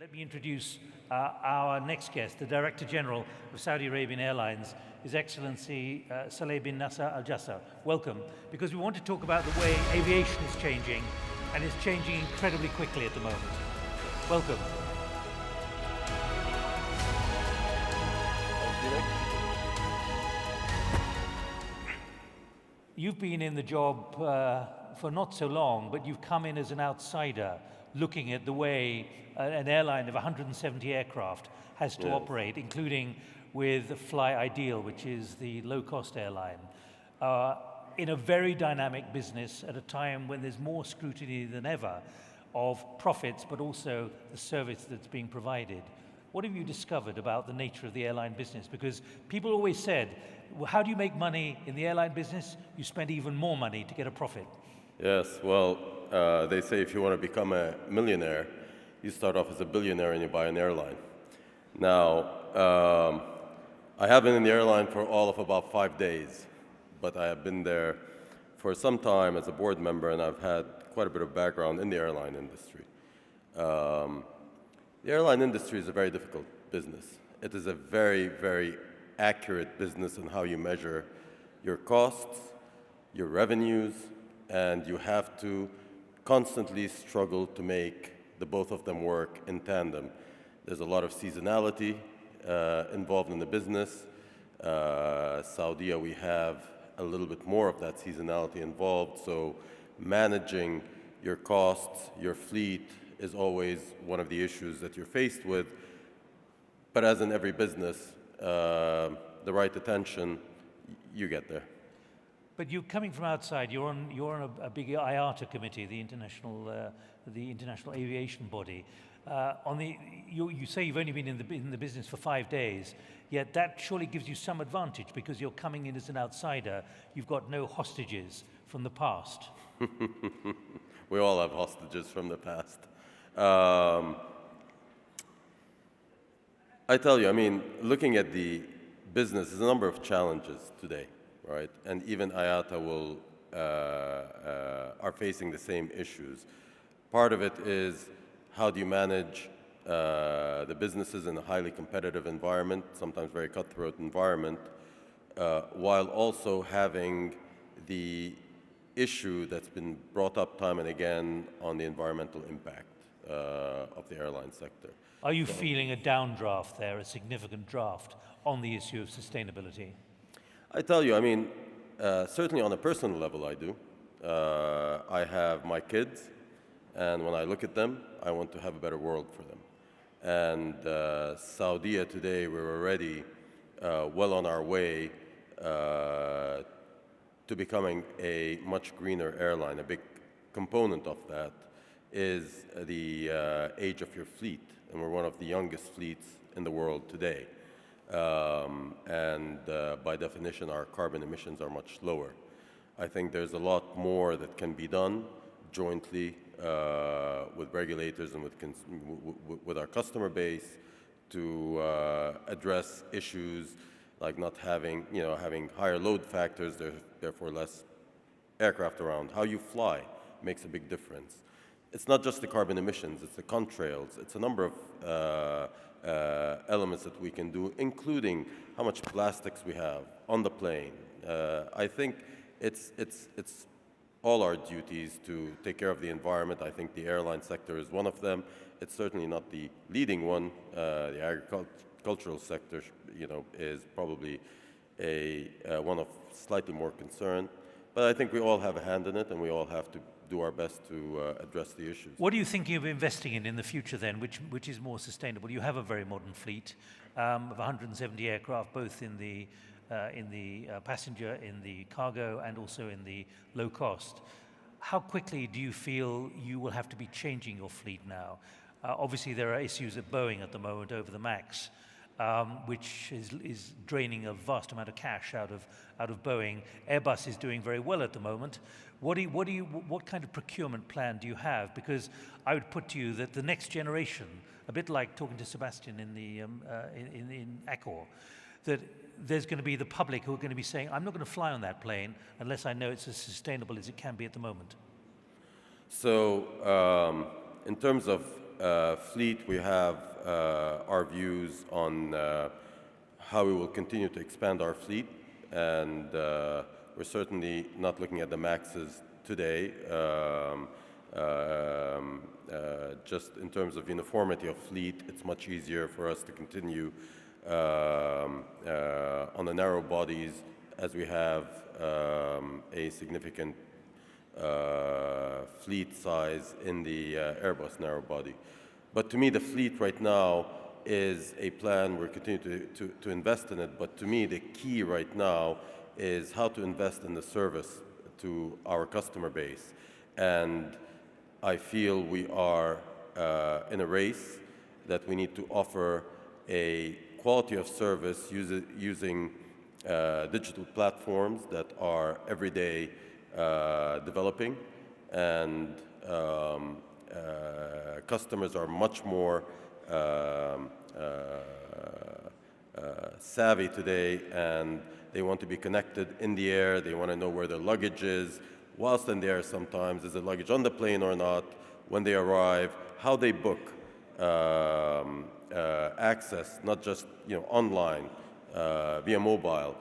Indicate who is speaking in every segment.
Speaker 1: Let me introduce our next guest, the Director General of Saudi Arabian Airlines, His Excellency Saleh bin Nasser Al Jassar. Welcome, because we want to talk about the way aviation is changing, and it's changing incredibly quickly at the moment. Welcome. You've been in the job for not so long, but you've come in as an outsider, looking at the way an airline of 170 aircraft has to operate, including with Fly Ideal, which is the low-cost airline, in a very dynamic business at a time when there's more scrutiny than ever of profits, but also the service that's being provided. What have you discovered about the nature of the airline business? Because people always said, well, how do you make money in the airline business? You spend even more money to get a profit.
Speaker 2: Yes, well, they say if you want to become a millionaire, you start off as a billionaire and you buy an airline. Now, I have been in the airline for all of about 5 days, but I have been there for some time as a board member, and I've had quite a bit of background in the airline industry. The airline industry is a very difficult business. It is a very, very accurate business in how you measure your costs, your revenues, and you have to constantly struggle to make the both of them work in tandem. There's a lot of seasonality involved in the business. Saudi, we have a little bit more of that seasonality involved, so managing your costs, your fleet is always one of the issues that you're faced with. But as in every business, the right attention, you get there.
Speaker 1: But you coming from outside, you're on a big IATA committee, the international aviation body. You say you've only been in the business for 5 days, yet that surely gives you some advantage because you're coming in as an outsider. You've got no hostages from the past.
Speaker 2: We all have hostages from the past. I tell you, I mean, looking at the business, there's a number of challenges today, right? And even IATA are facing the same issues. Part of it is how do you manage the businesses in a highly competitive environment, sometimes very cutthroat environment, while also having the issue that's been brought up time and again on the environmental impact of the airline sector.
Speaker 1: Are you feeling a downdraft there, a significant draft on the issue of sustainability?
Speaker 2: I tell you, I mean, certainly on a personal level I do. I have my kids, and when I look at them, I want to have a better world for them. And Saudi today, we're already well on our way to becoming a much greener airline. A big component of that is the age of your fleet, and we're one of the youngest fleets in the world today. And by definition, our carbon emissions are much lower. I think there's a lot more that can be done jointly with regulators and with our customer base to address issues like not having, having higher load factors, therefore less aircraft around. How you fly makes a big difference. It's not just the carbon emissions, it's the contrails. It's a number of elements that we can do, including how much plastics we have on the plane. I think it's all our duties to take care of the environment. I think the airline sector is one of them. It's certainly not the leading one. The agricultural sector, is probably one of slightly more concern. But I think we all have a hand in it, and we all have to do our best to address the issues.
Speaker 1: What are you thinking of investing in the future then, which is more sustainable? You have a very modern fleet of 170 aircraft, both in the passenger, in the cargo, and also in the low cost. How quickly do you feel you will have to be changing your fleet now? Obviously, there are issues at Boeing at the moment over the MAX, which is draining a vast amount of cash out of Boeing. Airbus is doing very well at the moment. What kind of procurement plan do you have? Because I would put to you that the next generation, a bit like talking to Sebastian in Accor, that there's going to be the public who are going to be saying, I'm not going to fly on that plane unless I know it's as sustainable as it can be at the moment.
Speaker 2: So in terms of fleet, we have our views on how we will continue to expand our fleet, and we're certainly not looking at the MAXs today. Just in terms of uniformity of fleet, it's much easier for us to continue on the narrow bodies as we have a significant fleet size in the Airbus narrow body. But to me, the fleet right now is a plan. We're continuing to invest in it, but to me, the key right now is how to invest in the service to our customer base. And I feel we are in a race that we need to offer a quality of service using digital platforms that are every day developing, and customers are much more savvy today, and they want to be connected in the air. They want to know where their luggage is. Whilst in the air sometimes, is the luggage on the plane or not? When they arrive, how they book access, not just online, via mobile.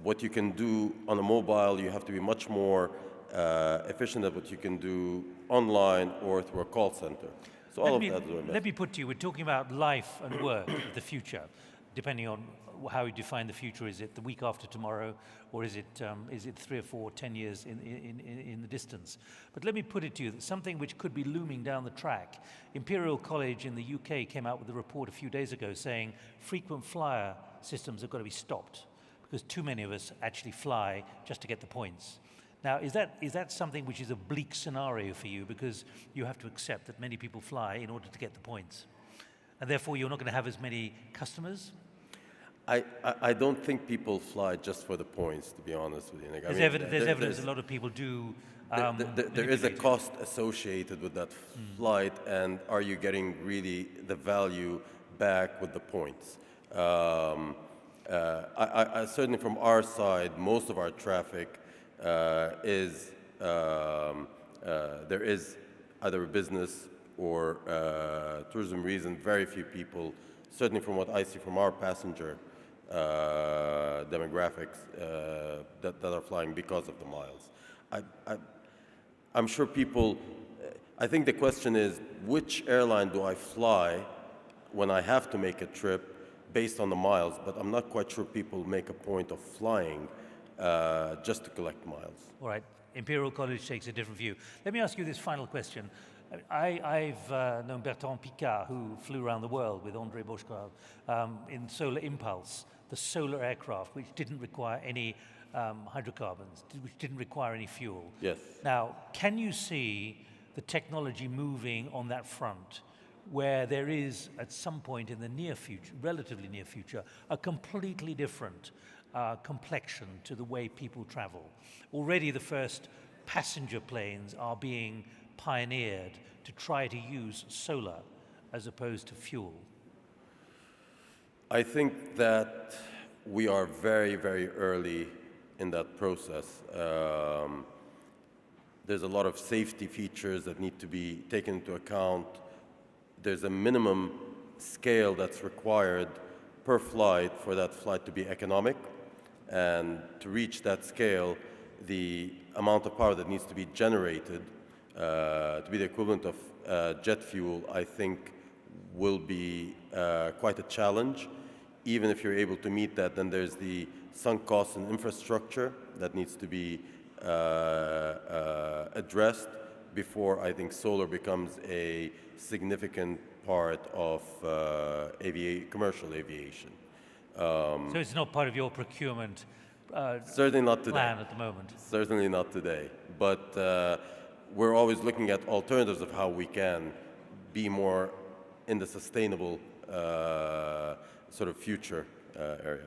Speaker 2: What you can do on a mobile, you have to be much more efficient at what you can do online or through a call center. So all of that is
Speaker 1: let me put to you, we're talking about life and work of the future, depending on how you define the future. Is it the week after tomorrow, or is it 3 or 4, 10 years in the distance? But let me put it to you, that something which could be looming down the track. Imperial College in the UK came out with a report a few days ago saying frequent flyer systems have got to be stopped because too many of us actually fly just to get the points. Now, is that something which is a bleak scenario for you, because you have to accept that many people fly in order to get the points, and therefore you're not going to have as many customers?
Speaker 2: I don't think people fly just for the points, to be honest with you, Nick.
Speaker 1: There's evidence a lot of people do.
Speaker 2: There is a cost associated with that flight, and are you getting really the value back with the points? I certainly from our side, most of our traffic is there is either a business or tourism reason. Very few people, certainly from what I see from our passenger demographics, that are flying because of the miles. I'm sure people, I think the question is, which airline do I fly when I have to make a trip based on the miles? But I'm not quite sure people make a point of flying just to collect miles.
Speaker 1: All right. Imperial College takes a different view. Let me ask you this final question. I've known Bertrand Piccard, who flew around the world with André Boschkov in Solar Impulse, the solar aircraft, which didn't require any hydrocarbons, which didn't require any fuel.
Speaker 2: Yes.
Speaker 1: Now, can you see the technology moving on that front, where there is, at some point in the near future, relatively near future, a completely different complexion to the way people travel? Already the first passenger planes are being pioneered to try to use solar as opposed to fuel.
Speaker 2: I think that we are very, very early in that process. There's a lot of safety features that need to be taken into account. There's a minimum scale that's required per flight for that flight to be economic. And to reach that scale, the amount of power that needs to be generated to be the equivalent of jet fuel, I think, will be quite a challenge. Even if you're able to meet that, then there's the sunk costs in infrastructure that needs to be addressed before I think solar becomes a significant part of commercial aviation.
Speaker 1: So it's not part of your procurement
Speaker 2: certainly not today.
Speaker 1: Plan at the moment?
Speaker 2: Certainly not today. But we're always looking at alternatives of how we can be more in the sustainable sort of future area.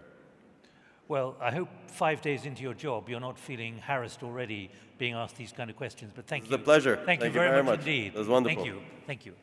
Speaker 1: Well, I hope 5 days into your job, you're not feeling harassed already being asked these kind of questions. But thank you.
Speaker 2: It's a pleasure.
Speaker 1: Thank you very much indeed.
Speaker 2: It was wonderful.
Speaker 1: Thank you. Thank you.